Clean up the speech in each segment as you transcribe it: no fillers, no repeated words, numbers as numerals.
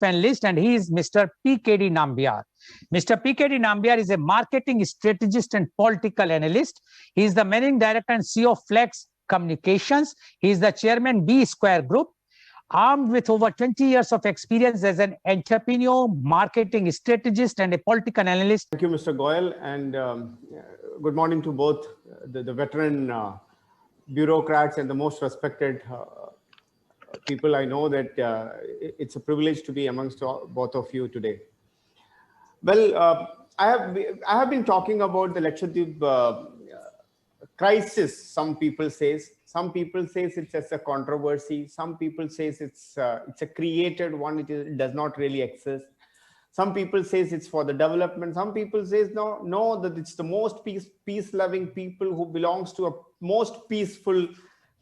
panelist, and he is Mr. PKD Nambiar. Mr. PKD Nambiar is a marketing strategist and political analyst. He is the managing director and CEO of Flex Communications. He is the chairman B Square Group. Armed with over 20 years of experience as an entrepreneur, marketing strategist, and a political analyst. Thank you, Mr. Goel, and good morning to both the veteran bureaucrats and the most respected people. I know that it's a privilege to be amongst both of you today. Well, I have been talking about the Lakshadweep crisis. Some people say it's just a controversy. Some people say it's a created one. It does not really exist. Some people say it's for the development. Some people say no, that it's the most peace-loving people who belongs to a most peaceful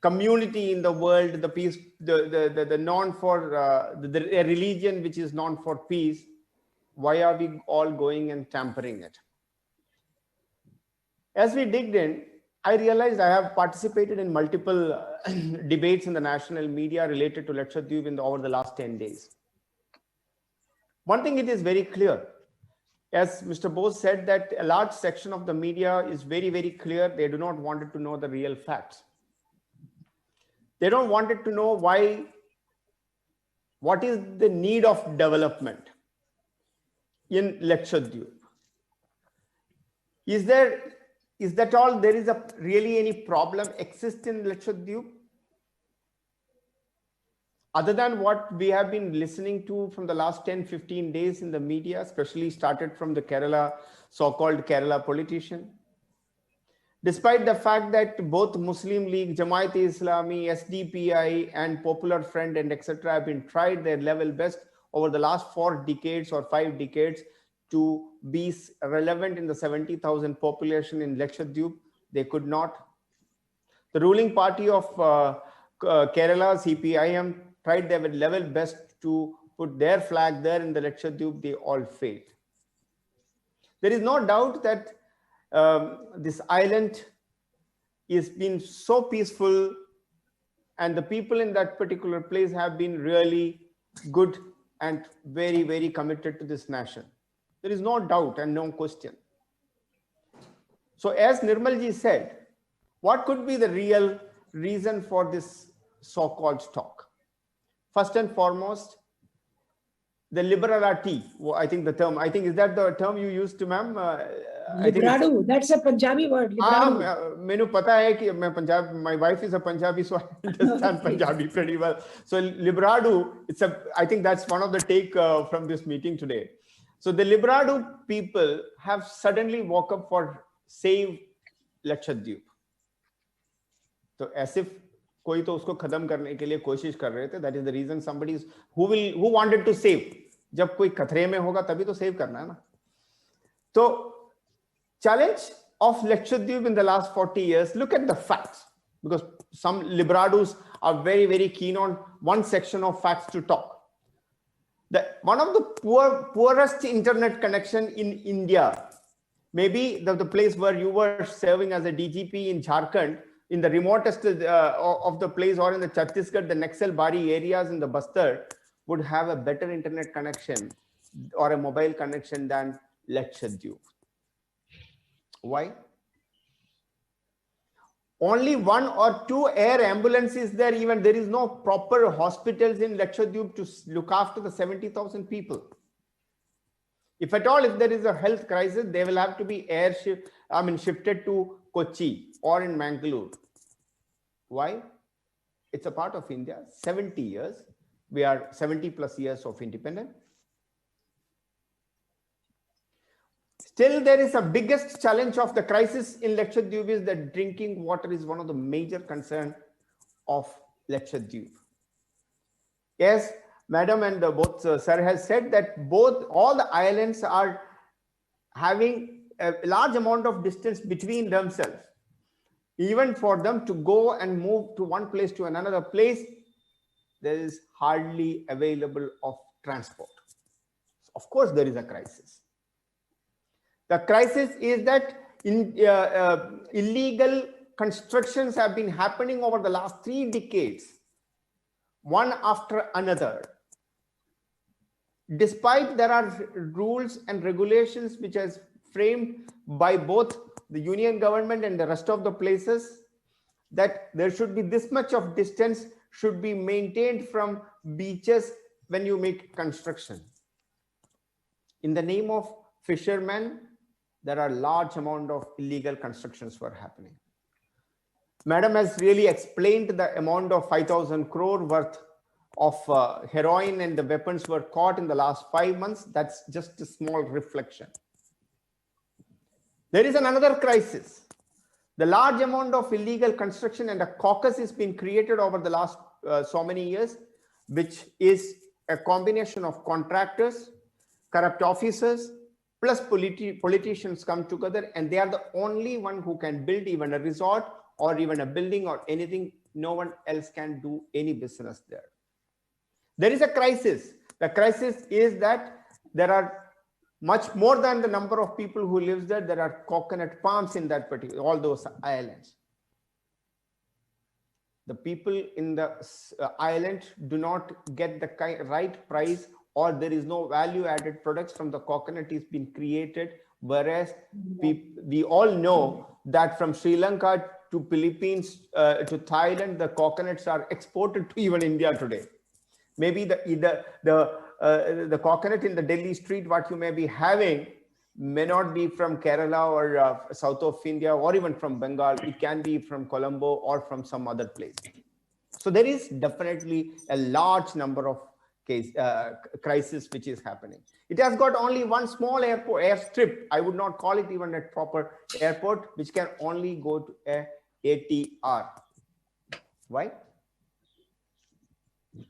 community in the world. The known for a religion which is known for peace. Why are we all going and tampering it? As we digged in, I realized I have participated in multiple debates in the national media related to Lakshadweep over the last 10 days. One thing it is very clear, as Mr. Bose said, that a large section of the media is very, very clear. They do not want to know the real facts. They don't want to know what is the need of development in Lakshadweep. Is that all? There is really any problem exist in Lakshadweep? Other than what we have been listening to from the last 10-15 days in the media, especially started from the so-called Kerala politician. Despite the fact that both Muslim League, Jamaat-e-Islami, SDPI, and Popular Front and etc. have been tried their level best over the last 4 decades or 5 decades to be relevant in the 70,000 population in Lakshadweep, they could not. The ruling party of Kerala, CPIM, tried their level best to put their flag there in the Lakshadweep. They all failed. There is no doubt that this island is been so peaceful, and the people in that particular place have been really good and very, very committed to this nation. There is no doubt and no question. So as Nirmalji said, what could be the real reason for this so-called talk? First and foremost, the liberality. I think is that the term you used, ma'am? Librado, that's a Punjabi word. Mainu pata hai ki my wife is a Punjabi, so I understand Punjabi pretty well. So Librado, I think that's one of the take from this meeting today. So the Librado people have suddenly woke up for save Lakshadweep. So as if कोई तो उसको खत्म करने के लिए कोशिश कर रहे थे. That is the reason somebody who wanted to save. जब कोई खतरे में होगा तभी तो save करना है ना. So challenge of Lakshadweep in the last 40 years. Look at the facts, because some Librados are very, very keen on one section of facts to talk. One of the poorest internet connection in India, maybe the place where you were serving as a DGP in Jharkhand, in the remotest of the place, or in the Chhattisgarh, the Naxal Bari areas in the Bastar, would have a better internet connection or a mobile connection than Lakshadweep. Why? Only 1 or 2 air ambulances there. Even there is no proper hospitals in Lakshadweep to look after the 70,000 people. If at all, if there is a health crisis, they will have to be shifted to Kochi or in Mangalore. Why? It's a part of India. 70 years. We are 70 plus years of independence. Still, there is a biggest challenge of the crisis in Lakshadweep is that drinking water is one of the major concern of Lakshadweep. Yes, Madam and both Sir has said that all the islands are having a large amount of distance between themselves. Even for them to go and move to one place to another place, there is hardly available of transport. Of course, there is a crisis. The crisis is that illegal constructions have been happening over the last 3 decades, one after another. despite there are rules and regulations which is framed by both the union government and the rest of the places, that there should be this much of distance should be maintained from beaches when you make construction. In the name of fishermen, there are large amount of illegal constructions were happening. Madam has really explained the amount of 5,000 crore worth of heroin and the weapons were caught in the last 5 months. That's just a small reflection. There is another crisis. The large amount of illegal construction and a caucus has been created over the last so many years, which is a combination of contractors, corrupt officers, plus politicians come together, and they are the only one who can build even a resort or even a building or anything. No one else can do any business there. There is a crisis. The crisis is that there are much more than the number of people who lives there. There are coconut palms in that particular, all those islands. The people in the island do not get the right price, or there is no value added products from the coconut is being created. Whereas we all know that from Sri Lanka to Philippines to Thailand, the coconuts are exported to even India today. Maybe the coconut in the Delhi street, what you may be having, may not be from Kerala or south of India or even from Bengal. It can be from Colombo or from some other place. So there is definitely a large number of crisis which is happening. It has got only one small airport, airstrip. I would not call it even a proper airport, which can only go to a ATR. Why?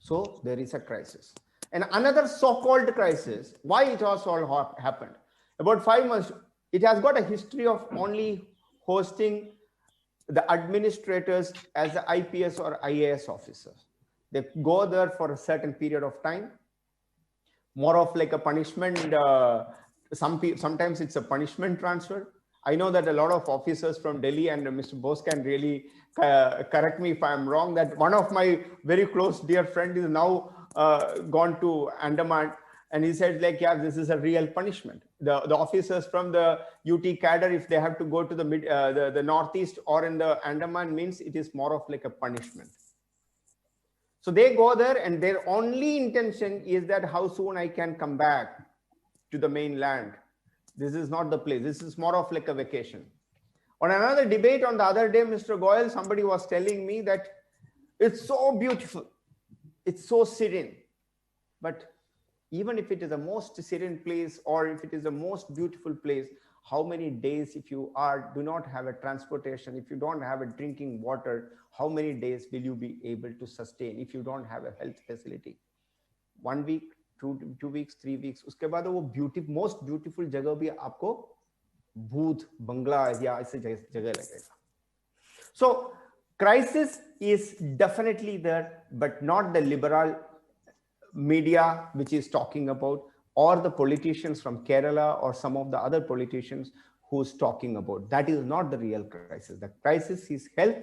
So there is a crisis. And another so-called crisis, why it has all happened? About 5 months, it has got a history of only hosting the administrators as the IPS or IAS officers. They go there for a certain period of time, more of like a punishment. Sometimes it's a punishment transfer. I know that a lot of officers from Delhi, and Mr. Bose can really correct me if I'm wrong, that one of my very close dear friend is now gone to Andaman, and he said like, yeah, this is a real punishment. The officers from the UT cadre, if they have to go to the northeast or in the Andaman, means it is more of like a punishment. So they go there, and their only intention is that how soon I can come back to the mainland. This is not the place. This is more of like a vacation. On another debate on the other day, Mr. Goel, somebody was telling me that it's so beautiful. It's so serene. But even if it is the most serene place, or if it is the most beautiful place, how many days, if you do not have a transportation, if you don't have a drinking water, how many days will you be able to sustain if you don't have a health facility? 1 week, 2 weeks, 3 weeks. उसके बाद वो most beautiful जगह भी आपको भूत बंगला या ऐसे जगह लगेगा. So crisis is definitely there, but not the liberal media which is talking about, or the politicians from Kerala or some of the other politicians who's talking about. That is not the real crisis. The crisis is health,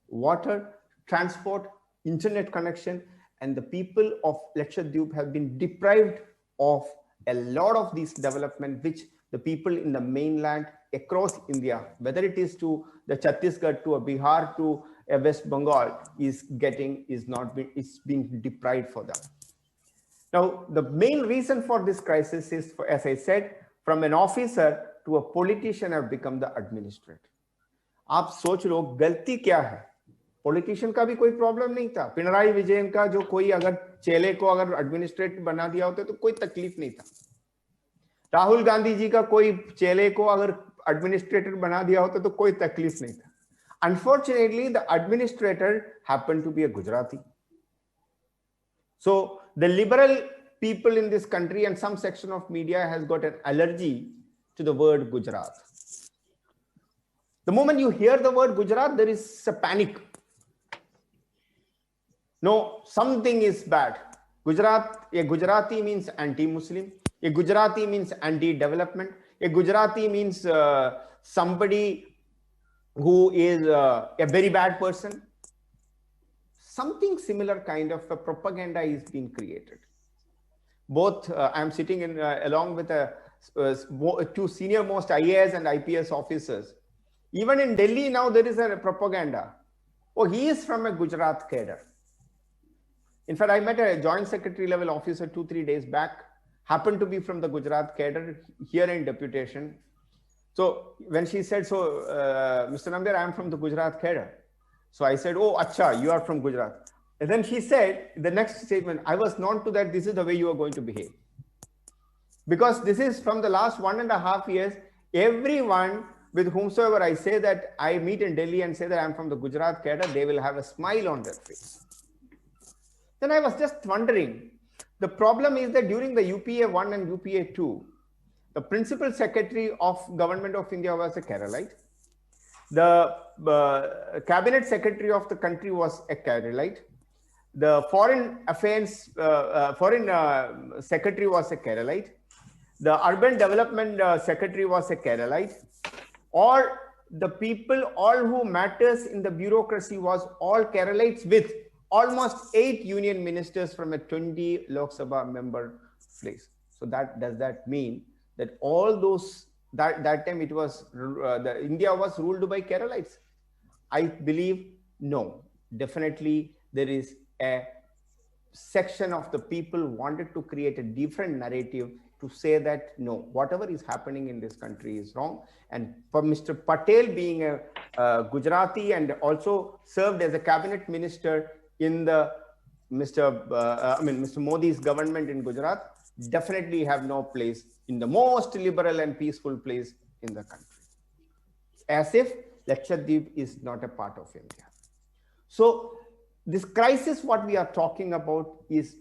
water, transport, internet connection, and the people of Lakshadweep have been deprived of a lot of these development, which the people in the mainland across India, whether it is to the Chhattisgarh, to a Bihar, to a West Bengal, is being deprived for them. Now, the main reason for this crisis is, as I said, from an officer to a politician have become the administrator. आप सोच लो गलती क्या है? Politician का भी कोई problem नहीं था. पिनराई विजयन का जो कोई अगर चेले को अगर एडमिनिस्ट्रेटर बना दिया होता तो कोई तकलीफ नहीं था. राहुल गांधी जी का कोई चेले को अगर एडमिनिस्ट्रेटर बना दिया होता तो कोई तकलीफ नहीं था. Unfortunately, the administrator happened to be a Gujarati. So the liberal people in this country and some section of media has got an allergy to the word Gujarat. The moment you hear the word Gujarat, there is a panic. No, something is bad. A Gujarati means anti-Muslim. A Gujarati means anti-development. A Gujarati means somebody who is a very bad person. Something similar kind of a propaganda is being created. both I'm sitting in along with two senior most IAS and IPS officers. Even in Delhi now there is a propaganda. Oh, he is from a Gujarat cadre. In fact, I met a joint secretary level officer 2-3 days back, happened to be from the Gujarat cadre here in deputation. So when she said, so Mr. Nambiar, I am from the Gujarat cadre. So I said, oh, acha, you are from Gujarat. And then she said, the next statement, I was known to that this is the way you are going to behave. Because this is from the last 1.5 years, everyone with whomsoever I say that I meet in Delhi and say that I'm from the Gujarat cadre, they will have a smile on their face. Then I was just wondering, the problem is that during the UPA 1 and UPA 2, the principal secretary of Government of India was a Keralite. The cabinet secretary of the country was a Keralite. The foreign affairs, secretary was a Keralite. The urban development secretary was a Keralite. Or the people, all who matters in the bureaucracy was all Keralites with almost 8 union ministers from a 20 Lok Sabha member place. So does that mean that all those, that time it was, India was ruled by Keralites? I believe no. Definitely there is a section of the people wanted to create a different narrative to say that no, whatever is happening in this country is wrong. And for Mr. Patel being a Gujarati and also served as a cabinet minister in the Mr. Modi's government in Gujarat, definitely have no place in the most liberal and peaceful place in the country. As if Lakshadweep is not a part of India. So this crisis, what we are talking about, is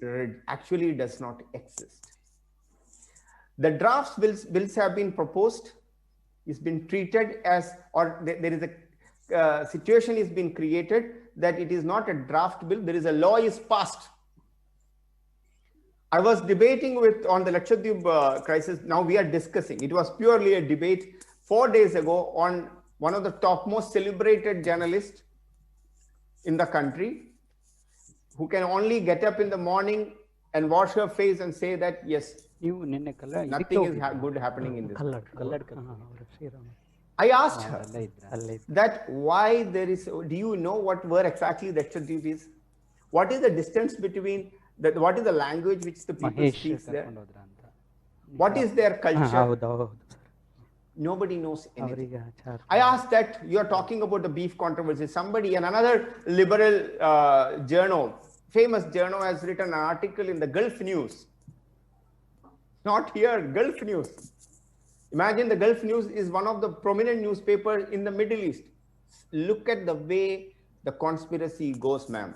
actually does not exist. The draft bills have been proposed, it's been treated as, or there is a situation is being created that it is not a draft bill, there is a law is passed. I was debating on the Lakshadweep crisis. Now we are discussing. It was purely a debate 4 days ago on one of the topmost celebrated journalists in the country, who can only get up in the morning and wash her face and say that yes, nothing is good happening in this country. I asked her that why there is, do you know where exactly Lakshadweep is? What is the distance between, what is the language which the people speak there? What is their culture? Nobody knows anything. I asked that, you are talking about the beef controversy. Somebody, and another liberal journal, famous journal, has written an article in the Gulf News. Not here, Gulf News. Imagine the Gulf News is one of the prominent newspapers in the Middle East. Look at the way the conspiracy goes, ma'am.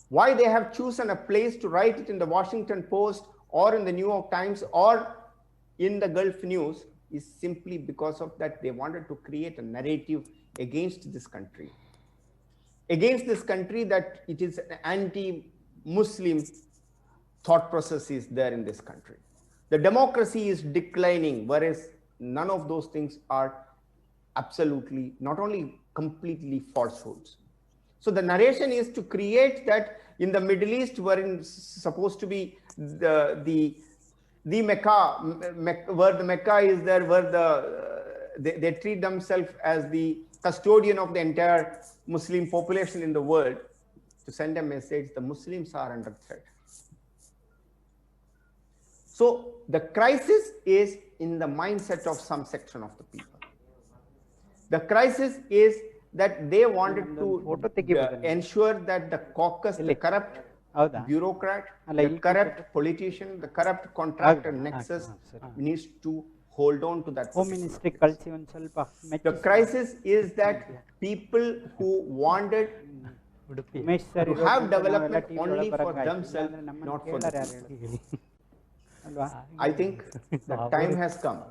Why they have chosen a place to write it in the Washington Post or in the New York Times or in the Gulf News is simply because of that they wanted to create a narrative against this country. Against this country, that it is an anti-Muslim thought process is there in this country. The democracy is declining, whereas none of those things are absolutely, not only completely falsehoods. So the narration is to create that in the Middle East, wherein supposed to be the Mecca, where the Mecca is there, where they treat themselves as the custodian of the entire Muslim population in the world, to send a message, the Muslims are under threat. So the crisis is in the mindset of some section of the people. The crisis is that they wanted to ensure that the caucus, the corrupt bureaucrat, the corrupt politician, the corrupt contractor nexus needs to hold on to that. The crisis is that people who wanted to have development only for themselves, not for the people. I think the time has come.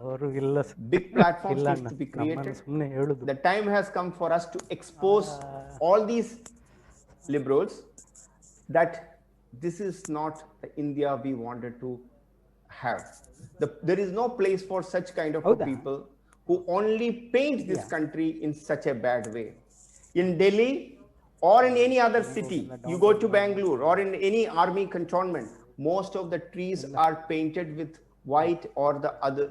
Big platforms need to be created. The time has come for us to expose all these liberals that this is not the India we wanted to have. There is no place for such kind of people who only paint this country in such a bad way. In Delhi or in any other city, you go to Bangalore or in any army cantonment, most of the trees are painted with white or the other,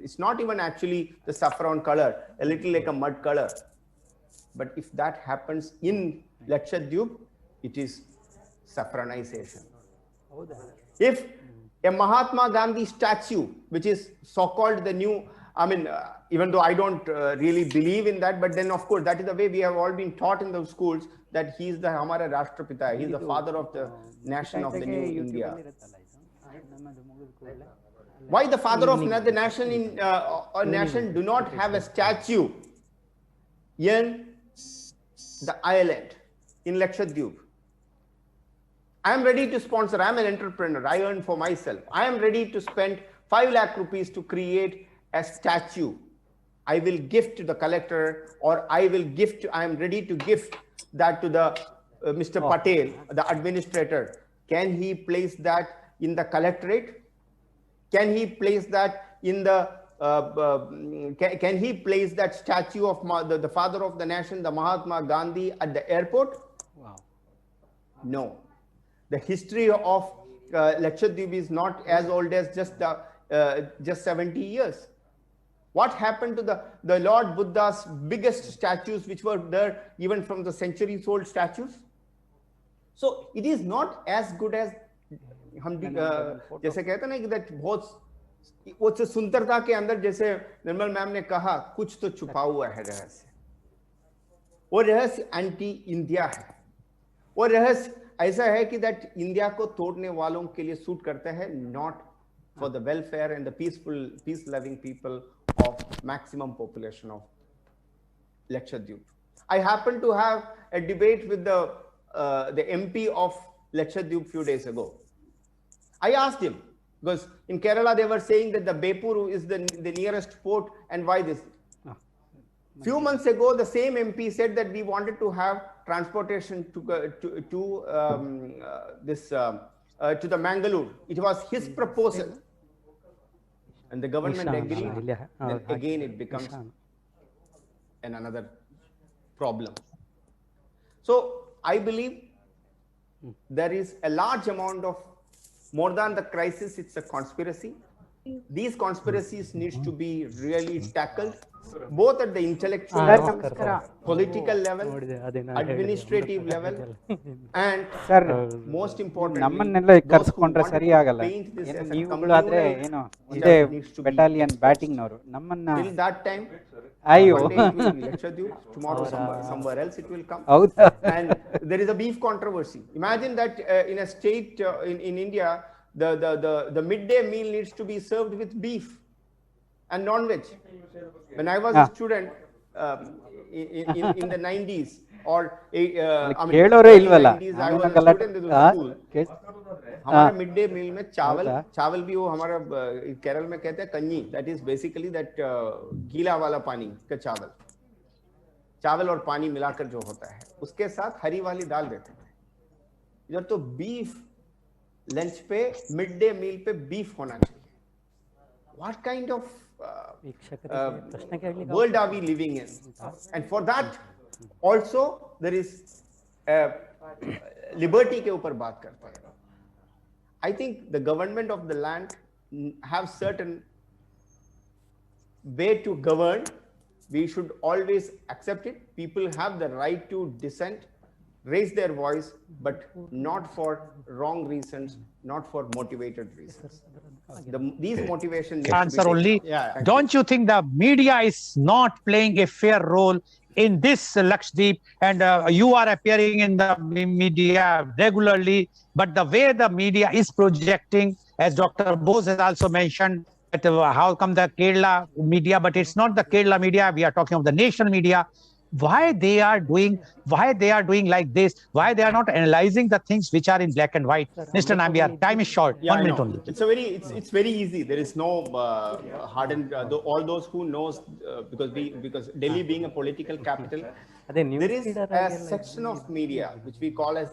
it's not even actually the saffron color, a little like a mud color. But if that happens in Lakshadweep, it is saffronization. If a Mahatma Gandhi statue, which is so-called the new, even though I don't really believe in that, but then of course that is the way we have all been taught in the schools, that he is the Hamara Rashtrapita, he is the father of the nation of the new India. Why the father of the nation in nation do not have a statue in the island in Lakshadweep? I am ready to sponsor. I am an entrepreneur. I earn for myself. I am ready to spend 5 lakh rupees to create a statue. I will gift to the collector, or I am ready to gift that to the Mr. Patel, the administrator. Can he place that in the collectorate? Can he place that in the can he place that statue of the father of the nation, the Mahatma Gandhi, at the airport? Wow. No. The history of Lakshadweep is not as old as just 70 years. What happened to the Lord Buddha's biggest statues, which were there even from the centuries old statues? So it is not as good as हम जैसे कहते हैं ना कि that बहुत वो सुंदरता के अंदर, जैसे निर्मल मैम ने कहा, कुछ तो छुपा हुआ है रहस्य. वो रहस्य एंटी इंडिया है. वो रहस्य ऐसा है कि that इंडिया को तोड़ने वालों के लिए सूट करता है, not for the welfare and the peace loving people of maximum population of Lakshadweep. I happened to have a debate with the MP of Lakshadweep few days ago. I asked him, because in Kerala they were saying that the Bepuru is the nearest port, and why this? Few months ago, the same MP said that we wanted to have transportation to the Mangalore. It was his proposal, and the government agreed. Then again, it becomes another problem. So I believe there is a large amount of, more than the crisis, it's a conspiracy. These conspiracies needs to be really tackled, both at the intellectual level, political level, administrative level, and most importantly, those who want to paint this as a communal needs to be till that time. One day it will be Lakshadweep, tomorrow somewhere else it will come. And there is a beef controversy. Imagine that in a state in India, the midday meal needs to be served with beef and non-veg. When I was a student in the 90s, or early 90s, I was a student in the school. हमारा mid day मील में चावल भी वो हमारा केरल में कहते हैं कन्नी, दैट इज बेसिकली दैट गीला वाला पानी का चावल और पानी मिलाकर जो होता है, उसके साथ हरी वाली दाल देते थे. इधर तो बीफ लंच पे, मिड डे मील पे बीफ होना चाहिए. What kind of world are we living in? And for that also there is liberty के ऊपर बात करते हैं. I think the government of the land have certain way to govern. We should always accept it. People have the right to dissent, raise their voice, but not for wrong reasons, not for motivated reasons. These motivations answer only. Don't you think the media is not playing a fair role in this Lakshadweep, and you are appearing in the media regularly, but the way the media is projecting, as Dr. Bose has also mentioned, that how come the Kerala media, but it's not the Kerala media, we are talking of the national media. Why they are doing like this? Why they are not analyzing the things which are in black and white? Mr. Nambiar, time is short. 1 minute only. It's very easy. There is no hardened. All those who knows, because Delhi being a political capital, there is a section of media which we call as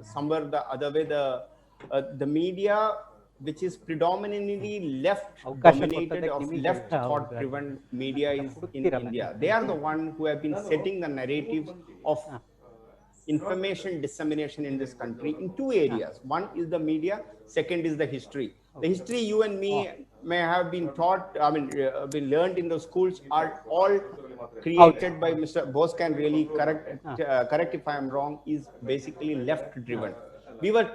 somewhere the other way the media which is predominantly left dominated, of left thought driven media is in India. They are the one who have been setting the narrative of information dissemination in this country in two areas. One is the media, second is the history. The history you and me may have been taught, been learned in the schools are all created by Mr. Bose can really correct if I am wrong, is basically left driven. We were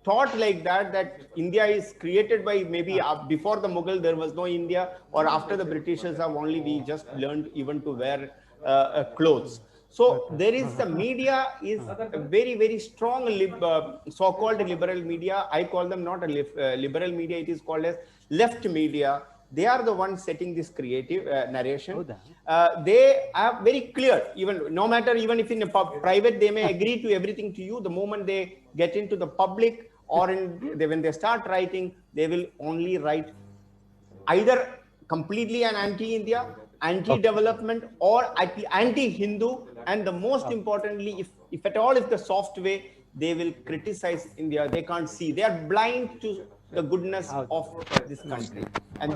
taught like that India is created by maybe before the Mughal there was no India, or after the Britishers have only we just learned even to wear clothes. So there is the media is a very, very strong so-called liberal media. I call them not a liberal media. It is called as left media. They are the ones setting this creative narration. They are very clear, even no matter, even if in a private, they may agree to everything to you. The moment they get into the public or when they start writing, they will only write either completely an anti-India, anti-development, or anti-Hindu, and the most importantly, if at all, if the soft way, they will criticize India. They can't see. They are blind to the goodness of this country. And